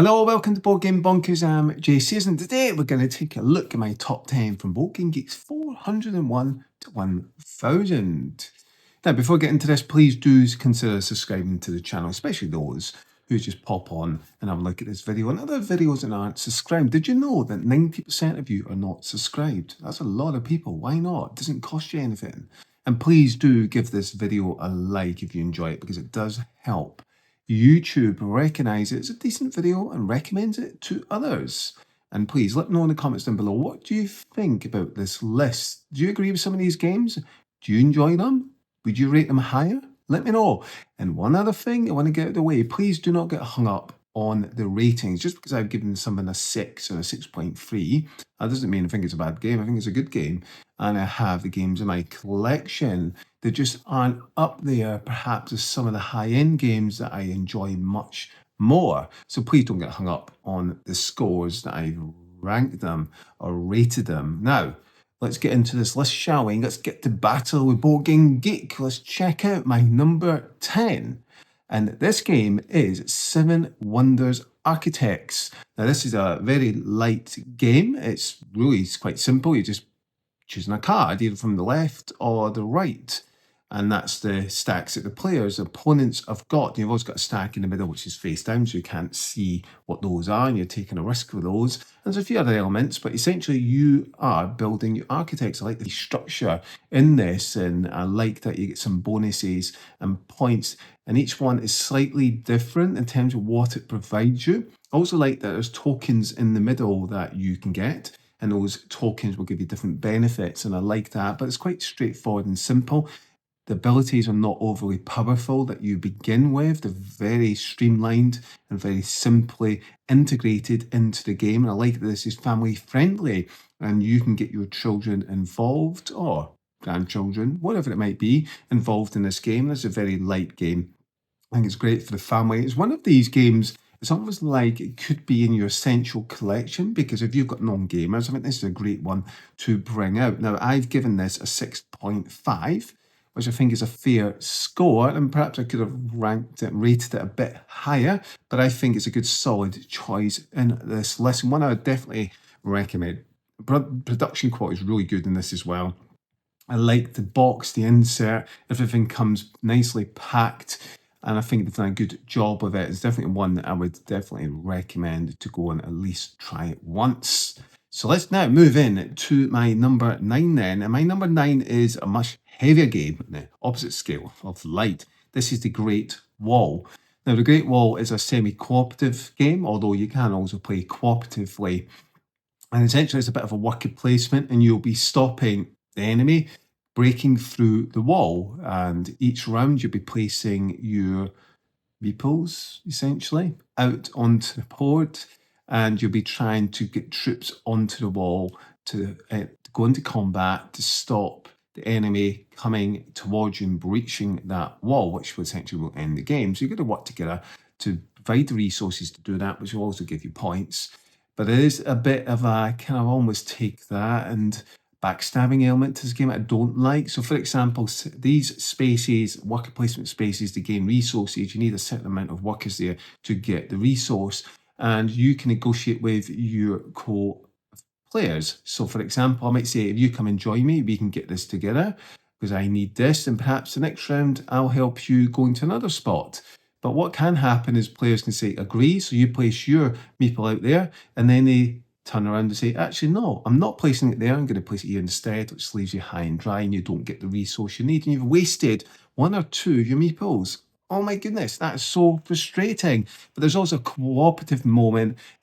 Hello, welcome to Board Game Bonkers. I'm JC, and today we're going to take a look at my top 10 from Board Game Geeks 401 to 1000. Now, before we get into this, please do consider subscribing to the channel, especially those who just pop on and have a look at this video and other videos that aren't subscribed. Did you know that 90% of you are not subscribed? That's a lot of people. Why not? It doesn't cost you anything. And please do give this video a like if you enjoy it, because it does help YouTube recognize it as a decent video and recommends it to others. And please let me know in the comments down below, what do you think about this list? Do you agree with some of these games? Do you enjoy them? Would you rate them higher? Let me know. And one other thing I want to get out of the way, please do not get hung up on the ratings. Just because I've given something a 6 or a 6.3, that doesn't mean I think it's a bad game. I think it's a good game. And I have the games in my collection that just aren't up there, perhaps, as some of the high-end games that I enjoy much more. So please don't get hung up on the scores that I've ranked them or rated them. Now, let's get into this list, shall we? Let's get to battle with Board Game Geek. Let's check out my number 10. And this game is Seven Wonders Architects. Now, this is a very light game. It's really quite simple. You're just choosing a card, either from the left or the right. And that's the stacks that the players, opponents have got. You've always got a stack in the middle, which is face down, so you can't see what those are, and you're taking a risk with those. And there's a few other elements, but essentially you are building your architects. I like the structure in this, and I like that you get some bonuses and points, and each one is slightly different in terms of what it provides you. I also like that there's tokens in the middle that you can get, and those tokens will give you different benefits, and I like that, but it's quite straightforward and simple. The abilities are not overly powerful that you begin with. They're very streamlined and very simply integrated into the game. And I like that this is family friendly, and you can get your children involved, or grandchildren, whatever it might be, involved in this game. It's a very light game. I think it's great for the family. It's one of these games, it's almost like it could be in your essential collection, because if you've got non-gamers, I think this is a great one to bring out. Now, I've given this a 6.5. which I think is a fair score, and perhaps I could have ranked it, rated it a bit higher, but I think it's a good solid choice in this list, and one I would definitely recommend. Production quality is really good in this as well. I like the box, the insert, everything comes nicely packed, and I think they've done a good job with it. It's definitely one that I would definitely recommend to go and at least try it once. So let's now move in to my number 9 then. And my number 9 is a much heavier game on the opposite scale of light. This is The Great Wall. Now, The Great Wall is a semi-cooperative game, although you can also play cooperatively. And essentially it's a bit of a worker placement, and you'll be stopping the enemy breaking through the wall. And each round you'll be placing your meeples, essentially, out onto the board, and you'll be trying to get troops onto the wall to go into combat to stop the enemy coming towards you and breaching that wall, which essentially will end the game. So you've got to work together to provide the resources to do that, which will also give you points. But it is a bit of a kind of almost take that and backstabbing element to this game I don't like. So for example, these spaces, worker placement spaces, to gain resources, you need a certain amount of workers there to get the resource, and you can negotiate with your co-players. So for example, I might say, if you come and join me, we can get this together because I need this, and perhaps the next round I'll help you go into another spot. But what can happen is players can say agree, so you place your meeple out there, and then they turn around and say, actually, no, I'm not placing it there, I'm going to place it here instead, which leaves you high and dry, and you don't get the resource you need, and you've wasted 1 or 2 of your meeples. Oh my goodness, that's so frustrating. But there's also a cooperative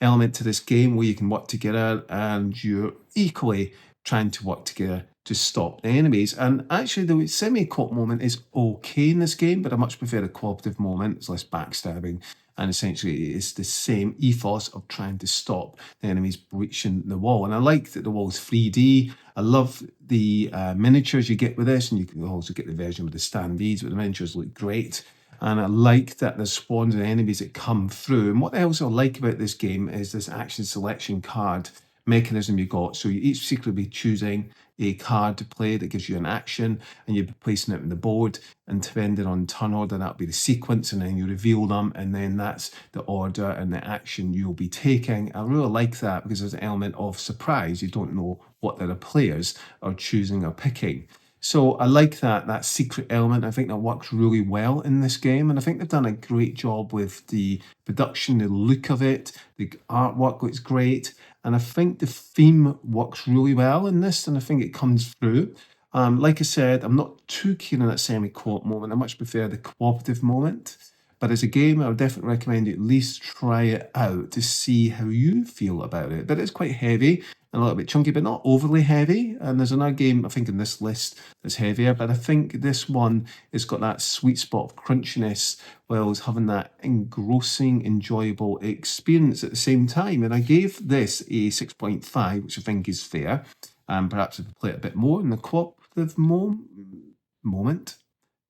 element to this game where you can work together, and you're equally trying to work together to stop the enemies. And actually the semi-co-op moment is okay in this game, but I much prefer the cooperative moment. It's less backstabbing, and essentially it's the same ethos of trying to stop the enemies breaching the wall. And I like that the wall is 3D. I love the miniatures you get with this, and you can also get the version with the standees, but the miniatures look great. And I like that there's spawns of enemies that come through. And what I also like about this game is this action selection card mechanism you got. So you each secretly be choosing a card to play that gives you an action, and you'll be placing it on the board, and depending on turn order, that'll be the sequence, and then you reveal them, and then that's the order and the action you'll be taking. I really like that because there's an element of surprise. You don't know what the other players are choosing or picking. So I like that secret element. I think that works really well in this game, and I think they've done a great job with the production, the look of it, the artwork looks great, and I think the theme works really well in this, and I think it comes through. Like I said, I'm not too keen on that semi-co-op moment. I much prefer the cooperative moment. But as a game, I would definitely recommend you at least try it out to see how you feel about it. But it's quite heavy and a little bit chunky, but not overly heavy. And there's another game, I think, in this list that's heavier, but I think this one has got that sweet spot of crunchiness while it's having that engrossing, enjoyable experience at the same time. And I gave this a 6.5, which I think is fair. Perhaps if I play it a bit more in the cooperative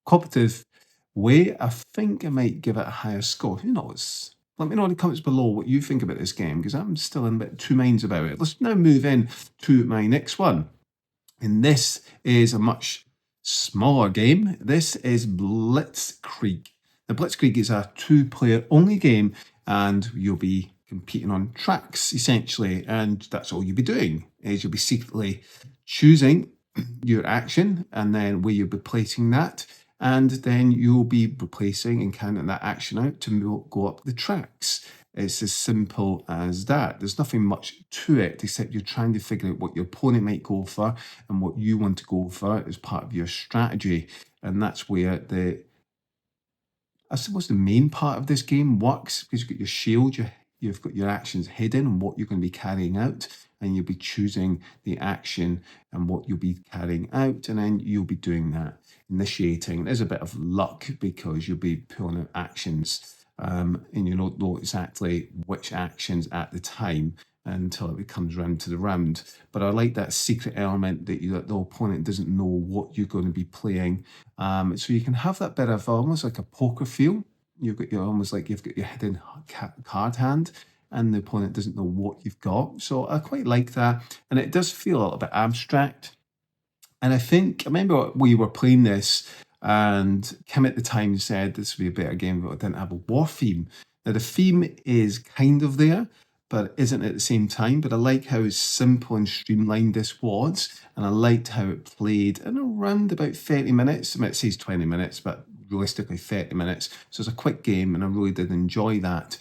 cooperative way, I think I might give it a higher score. Who knows? Let me know in the comments below what you think about this game, because I'm still in a bit two minds about it. Let's now move in to my next one. And this is a much smaller game. This is Blitzkrieg. The Blitzkrieg is a two-player only game, and you'll be competing on tracks, essentially. And that's all you'll be doing, is you'll be secretly choosing your action, and then where you'll be placing that. And then you'll be replacing and counting that action out to go up the tracks. It's as simple as that. There's nothing much to it except you're trying to figure out what your opponent might go for and what you want to go for as part of your strategy. And that's where I suppose the main part of this game works, because you've got your shield, you've got your actions hidden and what you're going to be carrying out, and you'll be choosing the action and what you'll be carrying out, and then you'll be doing that. Initiating. There's a bit of luck because you'll be pulling out actions, and you don't know exactly which actions at the time until it comes round to the round. But I like that secret element that the opponent doesn't know what you're going to be playing, so you can have that bit of almost like a poker feel. You've got almost like you've got your hidden card hand, and the opponent doesn't know what you've got. So I quite like that, and it does feel a little bit abstract. And I remember we were playing this, and Kim at the time said this would be a better game, but it didn't have a war theme. Now, the theme is kind of there, but isn't at the same time. But I like how simple and streamlined this was, and I liked how it played in around about 30 minutes. I mean, it says 20 minutes, but realistically 30 minutes. So it's a quick game, and I really did enjoy that.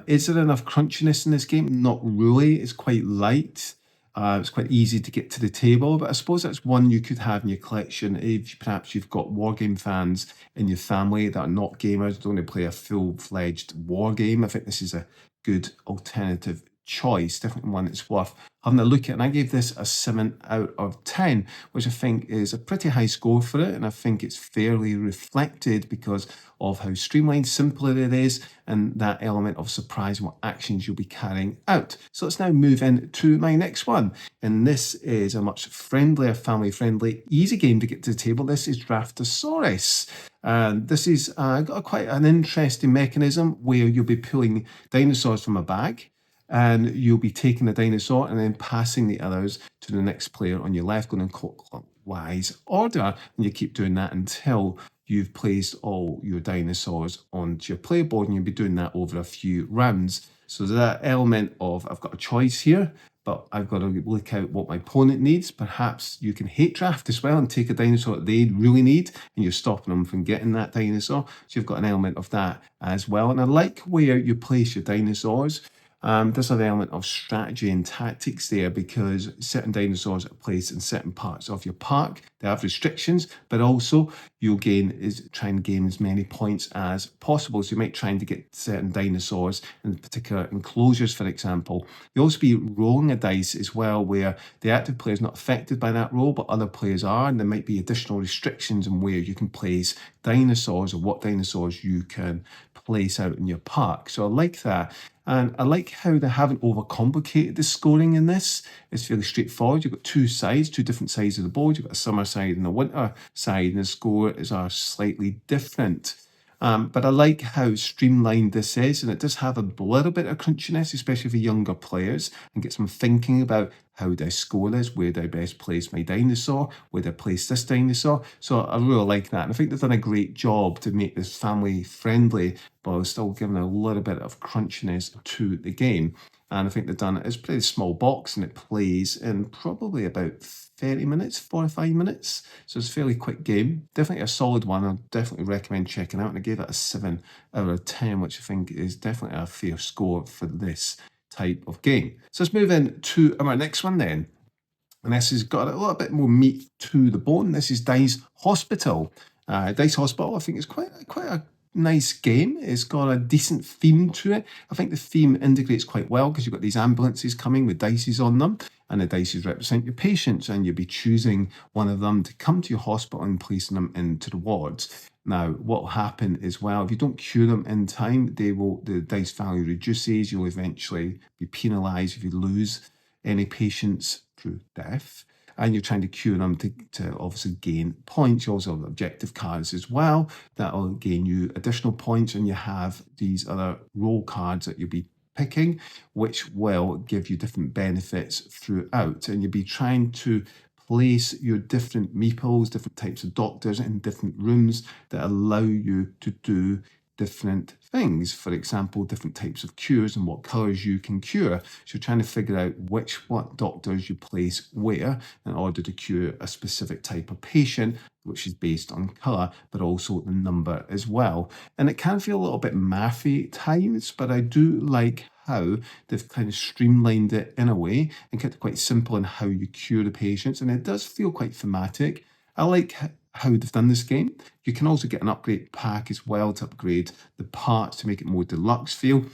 Is there enough crunchiness in this game? Not really. It's quite light. It's quite easy to get to the table, but I suppose that's one you could have in your collection if perhaps you've got wargame fans in your family that are not gamers, don't want to play a full-fledged war game. I think this is a good alternative choice, definitely one that's worth having a look at. And I gave this a 7 out of 10, which I think is a pretty high score for it, and I think it's fairly reflected because of how streamlined, simple it is, and that element of surprise and what actions you'll be carrying out. So let's now move in to my next one, and this is a much friendlier, family-friendly, easy game to get to the table. This is Draftosaurus. And this is got quite an interesting mechanism where you'll be pulling dinosaurs from a bag, and you'll be taking a dinosaur and then passing the others to the next player on your left, going in clockwise order, and you keep doing that until you've placed all your dinosaurs onto your player board, and you'll be doing that over a few rounds. So there's that element of I've got a choice here, but I've got to look out what my opponent needs. Perhaps you can hate draft as well and take a dinosaur that they really need, and you're stopping them from getting that dinosaur. So you've got an element of that as well. And I like where you place your dinosaurs. There's an element of strategy and tactics there, because certain dinosaurs are placed in certain parts of your park. They have restrictions, but also you'll try and gain as many points as possible. So you might try to get certain dinosaurs in particular enclosures, for example. You'll also be rolling a dice as well, where the active player is not affected by that roll, but other players are, and there might be additional restrictions on where you can place dinosaurs or what dinosaurs you can place out in your park. So I like that. And I like how they haven't overcomplicated the scoring in this. It's fairly straightforward. You've got two different sides of the board. You've got a summer side and a winter side, and the scores are slightly different. But I like how streamlined this is, and it does have a little bit of crunchiness, especially for younger players, and gets them thinking about how do I score this, where do I best place my dinosaur, where do I place this dinosaur. So I really like that, and I think they've done a great job to make this family friendly, but still giving a little bit of crunchiness to the game. And I think they've done it. It's a pretty small box, and it plays in probably about 30 minutes, 45 minutes. So it's a fairly quick game. Definitely a solid one. I definitely recommend checking out. And I gave it a 7 out of 10, which I think is definitely a fair score for this type of game. So let's move in to our next one then. And this has got a little bit more meat to the bone. This is Dice Hospital. Dice Hospital, I think, is quite a nice game. It's got a decent theme to it. I think the theme integrates quite well because you've got these ambulances coming with dices on them, and the dices represent your patients, and you'll be choosing one of them to come to your hospital and placing them into the wards. Now, what will happen as well, if you don't cure them in time, the dice value reduces. You'll eventually be penalised if you lose any patients through death, and you're trying to cure them to obviously gain points. You also have objective cards as well that will gain you additional points, and you have these other role cards that you'll be picking, which will give you different benefits throughout, and you'll be trying to place your different meeples, different types of doctors in different rooms that allow you to do different things. For example, different types of cures and what colours you can cure. So you're trying to figure out what doctors you place where in order to cure a specific type of patient, which is based on colour, but also the number as well. And it can feel a little bit mathy at times, but I do like how they've kind of streamlined it in a way and kept it quite simple in how you cure the patients. And it does feel quite thematic. I like how they've done this game. You can also get an upgrade pack as well to upgrade the parts to make it more deluxe feel.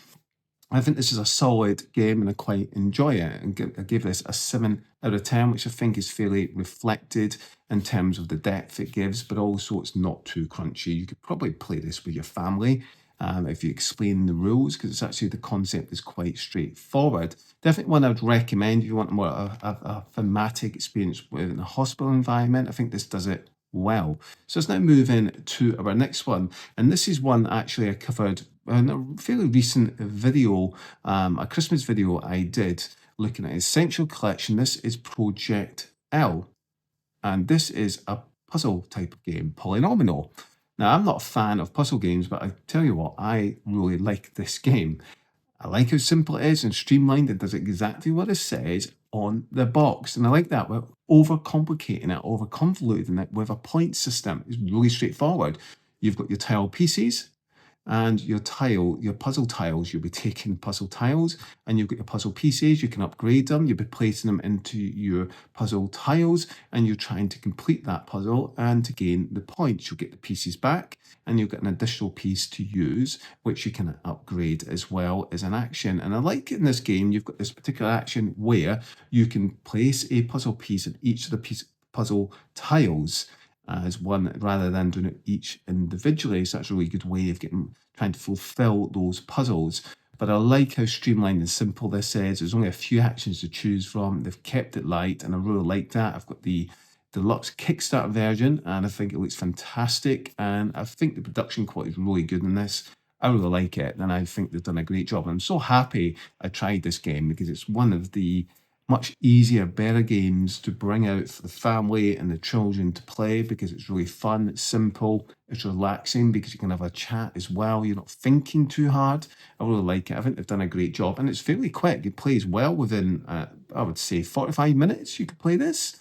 I think this is a solid game and I quite enjoy it. And I give this a 7 out of 10, which I think is fairly reflected in terms of the depth it gives, but also it's not too crunchy. You could probably play this with your family if you explain the rules, because it's actually the concept is quite straightforward. Definitely one I would recommend if you want more a thematic experience within a hospital environment. I think this does it well. So let's now move in to our next one. And this is one actually I covered in a fairly recent video, a Christmas video I did looking at Essential Collection. This is Project L. And this is a puzzle type of game, Polynomial. Now, I'm not a fan of puzzle games, but I tell you what, I really like this game. I like how simple it is and streamlined. It does exactly what it says on the box. And I like that. We're overcomplicating it, overconvoluting it with a point system. It's really straightforward. You've got your tile pieces, and your puzzle tiles, you'll be taking puzzle tiles and you've got your puzzle pieces, you can upgrade them, you'll be placing them into your puzzle tiles and you're trying to complete that puzzle and to gain the points. You'll get the pieces back and you'll get an additional piece to use, which you can upgrade as well as an action. And I like in this game, you've got this particular action where you can place a puzzle piece in each of the puzzle tiles as one rather than doing it each individually. So that's a really good way of trying to fulfill those puzzles. But I like how streamlined and simple this is. There's only a few actions to choose from. They've kept it light, and I really like that. I've got the deluxe Kickstarter version, and I think it looks fantastic. And I think the production quality is really good in this. I really like it, and I think they've done a great job. I'm so happy I tried this game because it's one of the much easier, better games to bring out for the family and the children to play because it's really fun, it's simple, it's relaxing because you can have a chat as well. You're not thinking too hard. I really like it. I think they've done a great job and it's fairly quick. It plays well within, I would say, 45 minutes you could play this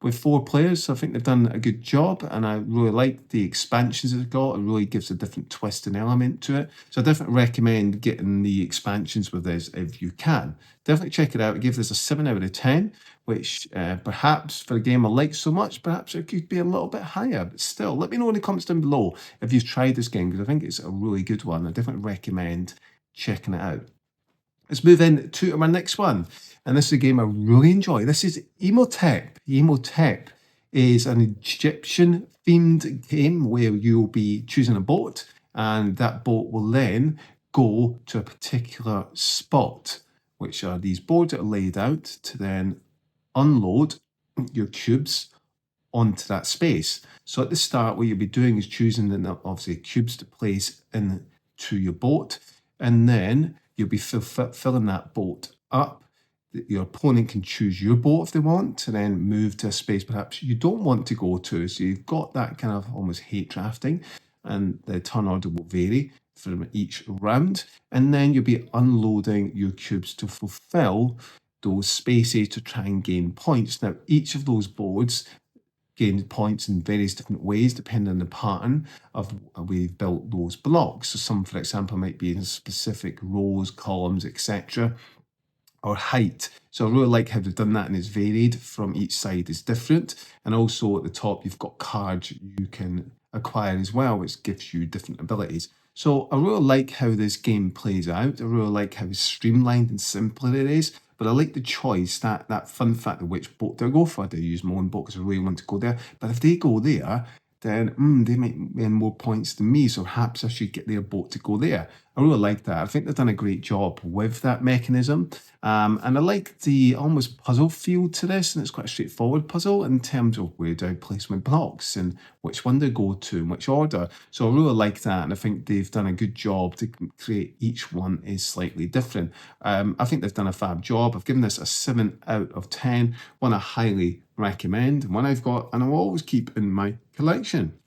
with 4 players. So I think they've done a good job and I really like the expansions it's got. It really gives a different twist and element to it. So I definitely recommend getting the expansions with this if you can. Definitely check it out. I give this a 7 out of 10, which perhaps for a game I like so much, perhaps it could be a little bit higher. But still, let me know in the comments down below if you've tried this game because I think it's a really good one. I definitely recommend checking it out. Let's move in to my next one. And this is a game I really enjoy. This is Emotep. Emotep is an Egyptian themed game where you'll be choosing a boat and that boat will then go to a particular spot, which are these boards that are laid out to then unload your cubes onto that space. So at the start, what you'll be doing is choosing the obviously cubes to place into your boat, and then you'll be filling that boat up. Your opponent can choose your boat if they want, and then move to a space perhaps you don't want to go to. So you've got that kind of almost hate drafting, and the turn order will vary from each round. And then you'll be unloading your cubes to fulfill those spaces to try and gain points. Now, each of those boards gain points in various different ways depending on the pattern of we've built those blocks. So some, for example, might be in specific rows, columns, etc., or height. So I really like how they've done that, and it's varied from each side is different. And also at the top, you've got cards you can acquire as well, which gives you different abilities. So I really like how this game plays out. I really like how streamlined and simple it is. But I like the choice, that fun fact of which boat do I go for. Do I use my own boat because I really want to go there? But if they go there, then they might win more points than me, so perhaps I should get their boat to go there. I really like that. I think they've done a great job with that mechanism. And I like the almost puzzle feel to this, and it's quite a straightforward puzzle in terms of where do I place my blocks and which one do I go to in which order. So I really like that, and I think they've done a good job to create each one is slightly different. I think they've done a fab job. I've given this a 7 out of 10, one I highly recommend, and one I've got and I'll always keep in my collection.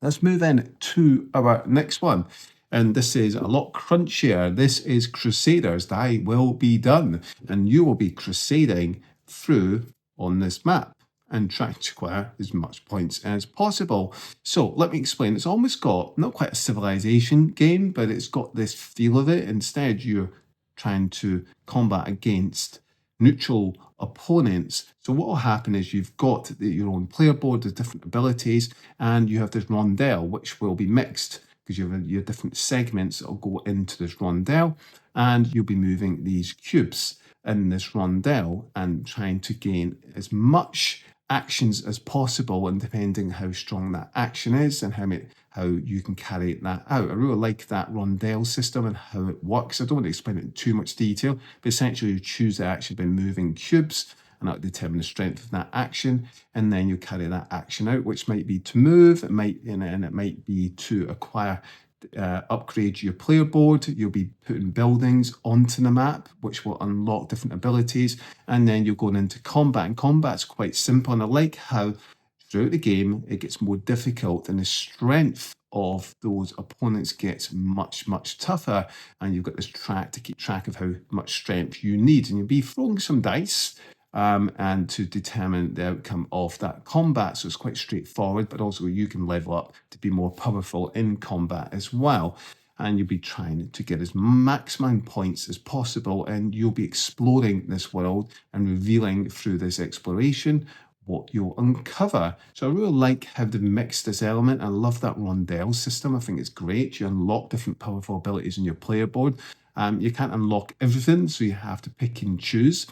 Let's move in to our next one. And this is a lot crunchier. This is Crusaders. Thy will be done. And you will be crusading through on this map and trying to acquire as much points as possible. So let me explain. It's almost got, not quite a civilization game, but it's got this feel of it. Instead, you're trying to combat against neutral opponents. So what will happen is you've got your own player board with different abilities, and you have this rondel, which will be mixed because you have your different segments that will go into this rondel, and you'll be moving these cubes in this rondel and trying to gain as much actions as possible, and depending how strong that action is and how you can carry that out. I really like that rondel system and how it works. I don't want to explain it in too much detail, but essentially you choose the action by moving cubes, and that'll determine the strength of that action, and then you carry that action out, which might be to move, it might be to acquire, upgrade your player board. You'll be putting buildings onto the map, which will unlock different abilities, and then you're going into combat. And combat's quite simple, and I like how throughout the game it gets more difficult, and the strength of those opponents gets much, much tougher, and you've got this track to keep track of how much strength you need, and you'll be throwing some dice and to determine the outcome of that combat. So it's quite straightforward, but also you can level up to be more powerful in combat as well. And you'll be trying to get as maximum points as possible, and you'll be exploring this world and revealing through this exploration what you'll uncover. So I really like how they've mixed this element. I love that rondel system. I think it's great. You unlock different powerful abilities in your player board. You can't unlock everything, so you have to pick and choose.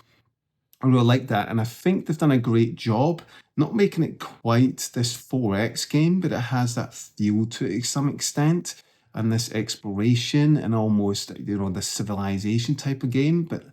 I really like that, and I think they've done a great job not making it quite this 4X game, but it has that feel to it to some extent, and this exploration and almost, the civilization type of game, but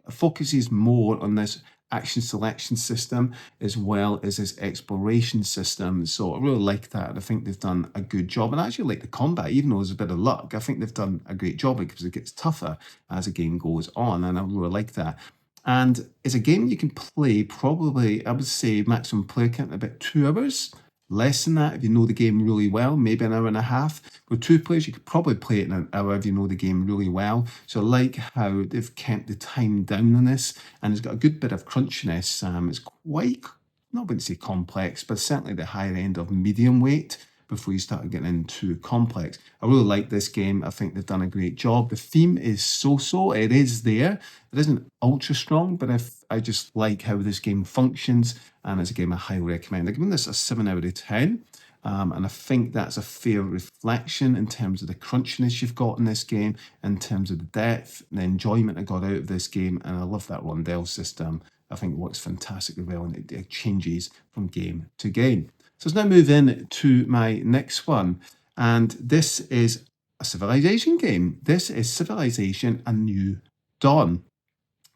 focuses more on this action selection system as well as this exploration system. So I really like that. I think they've done a good job, and I actually like the combat, even though there's a bit of luck. I think they've done a great job because it gets tougher as the game goes on, and I really like that. And it's a game you can play probably, I would say, maximum player count about 2 hours. Less than that if you know the game really well, maybe an hour and a half. With 2 players, you could probably play it in an hour if you know the game really well. So I like how they've kept the time down on this, and it's got a good bit of crunchiness. It's quite, not going to say complex, but certainly the higher end of medium weight before you start getting into complex. I really like this game. I think they've done a great job. The theme is so-so. It is there. It isn't ultra strong, but I just like how this game functions, and it's a game I highly recommend. I'm giving this a 7 out of 10. And I think that's a fair reflection in terms of the crunchiness you've got in this game, in terms of the depth, the enjoyment I got out of this game, and I love that rondel system. I think it works fantastically well, and it changes from game to game. So let's now move in to my next one, and this is a civilization game. This is Civilization: A New Dawn.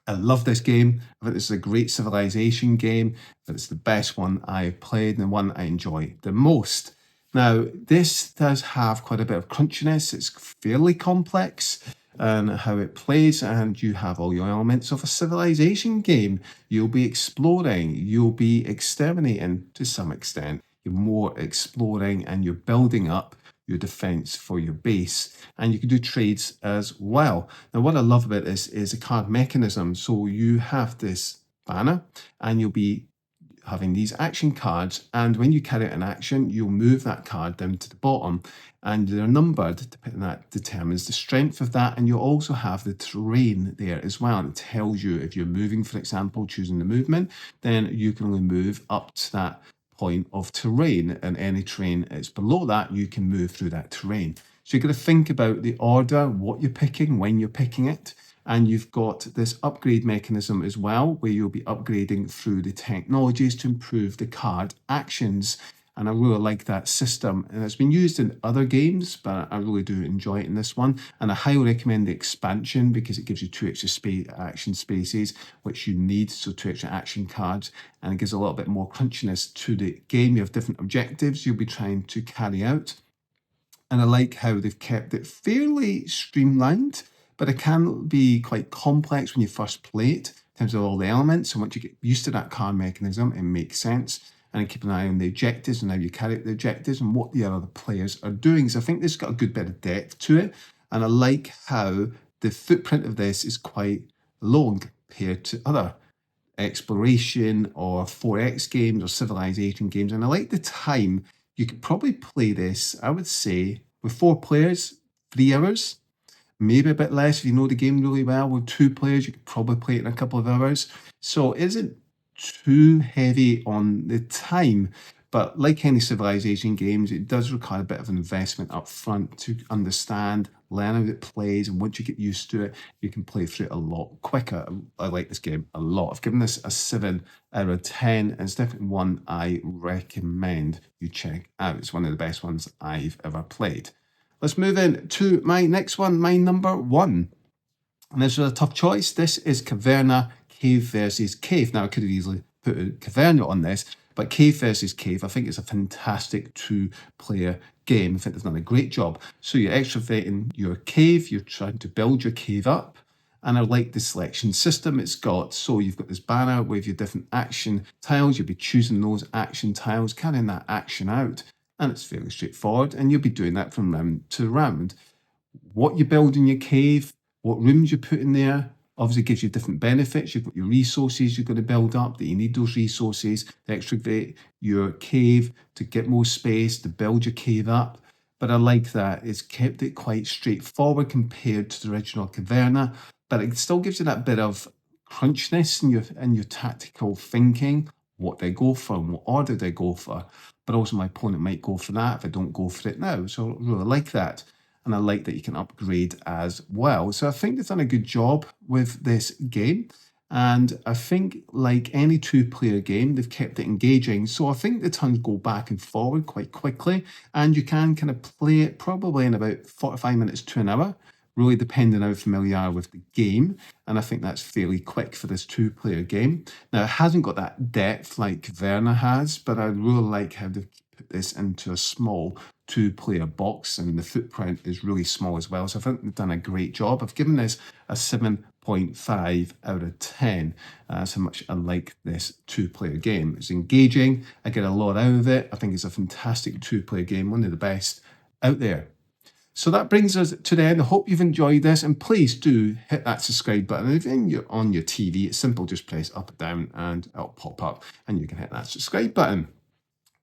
I love this game. I think this is a great civilization game. But it's the best one I've played and the one I enjoy the most. Now, this does have quite a bit of crunchiness. It's fairly complex and how it plays, and you have all your elements of a civilization game. You'll be exploring, you'll be exterminating to some extent. You're more exploring and you're building up your defense for your base, and you can do trades as well. Now, what I love about this is a card mechanism. So you have this banner and you'll be having these action cards, and when you carry out an action, you'll move that card down to the bottom, and they're numbered, and that determines the strength of that. And you also have the terrain there as well. It tells you if you're moving, for example, choosing the movement, then you can only move up to that point of terrain, and any terrain that's below that, you can move through that terrain. So you've got to think about the order, what you're picking, when you're picking it. And you've got this upgrade mechanism as well, where you'll be upgrading through the technologies to improve the card actions. And I really like that system. And it's been used in other games, but I really do enjoy it in this one. And I highly recommend the expansion because it gives you 2 extra action spaces, which you need. So 2 extra action cards. And it gives a little bit more crunchiness to the game. You have different objectives you'll be trying to carry out. And I like how they've kept it fairly streamlined, but it can be quite complex when you first play it in terms of all the elements. So once you get used to that card mechanism, it makes sense. And keep an eye on the objectives and how you carry out the objectives and what the other players are doing. So I think this has got a good bit of depth to it. And I like how the footprint of this is quite low compared to other exploration or 4X games or civilization games. And I like the time. You could probably play this, I would say, with 4 players, 3 hours. Maybe a bit less if you know the game really well. With 2 players, you could probably play it in a couple of hours. So it isn't too heavy on the time, but like any civilization games, it does require a bit of investment up front to understand, learn how it plays, and once you get used to it, you can play through it a lot quicker. I like this game a lot. I've given this a 7 out of 10, and it's definitely one I recommend you check out. It's one of the best ones I've ever played. Let's move in to my next one, my number 1. And this was a tough choice. This is Caverna Cave versus Cave. Now, I could have easily put a Caverna on this, but Cave versus Cave, I think it's a fantastic 2-player game. I think they've done a great job. So you're extravating your cave, you're trying to build your cave up. And I like the selection system it's got. So you've got this banner with your different action tiles. You'll be choosing those action tiles, carrying that action out. And it's fairly straightforward, and you'll be doing that from round to round. What you build in your cave, what rooms you put in there, obviously gives you different benefits. You've got your resources you're going to build up, that you need those resources to excavate your cave, to get more space, to build your cave up. But I like that it's kept it quite straightforward compared to the original Caverna, but it still gives you that bit of crunchiness in your tactical thinking, what they go for and what order they go for. But also my opponent might go for that if I don't go for it now. So I really like that. And I like that you can upgrade as well. So I think they've done a good job with this game. And I think like any 2-player game, they've kept it engaging. So I think the turns go back and forward quite quickly. And you can kind of play it probably in about 45 minutes to an hour, really depending on how familiar you are with the game. And I think that's fairly quick for this 2-player game. Now, it hasn't got that depth like Caverna has, but I really like how they've put this into a small 2-player box, and the footprint is really small as well. So I think they've done a great job. I've given this a 7.5 out of 10. That's how much I like this 2-player game. It's engaging. I get a lot out of it. I think it's a fantastic 2-player game, one of the best out there. So that brings us to the end. I hope you've enjoyed this, and please do hit that subscribe button. If you're on your TV, it's simple, just press up or down and it'll pop up and you can hit that subscribe button.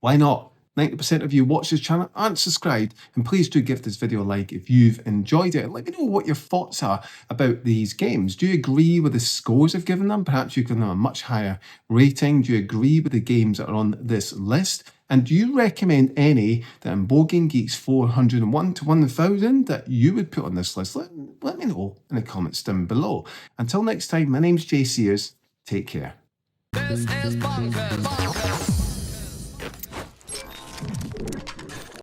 Why not? 90% of you watch this channel aren't subscribed, and please do give this video a like if you've enjoyed it. Let me know what your thoughts are about these games. Do you agree with the scores I've given them? Perhaps you've given them a much higher rating. Do you agree with the games that are on this list? And do you recommend any that in Board Game Geeks 401 to 1000 that you would put on this list? Let me know in the comments down below. Until next time, my name's Jay Sears. Take care. This is Bonkers.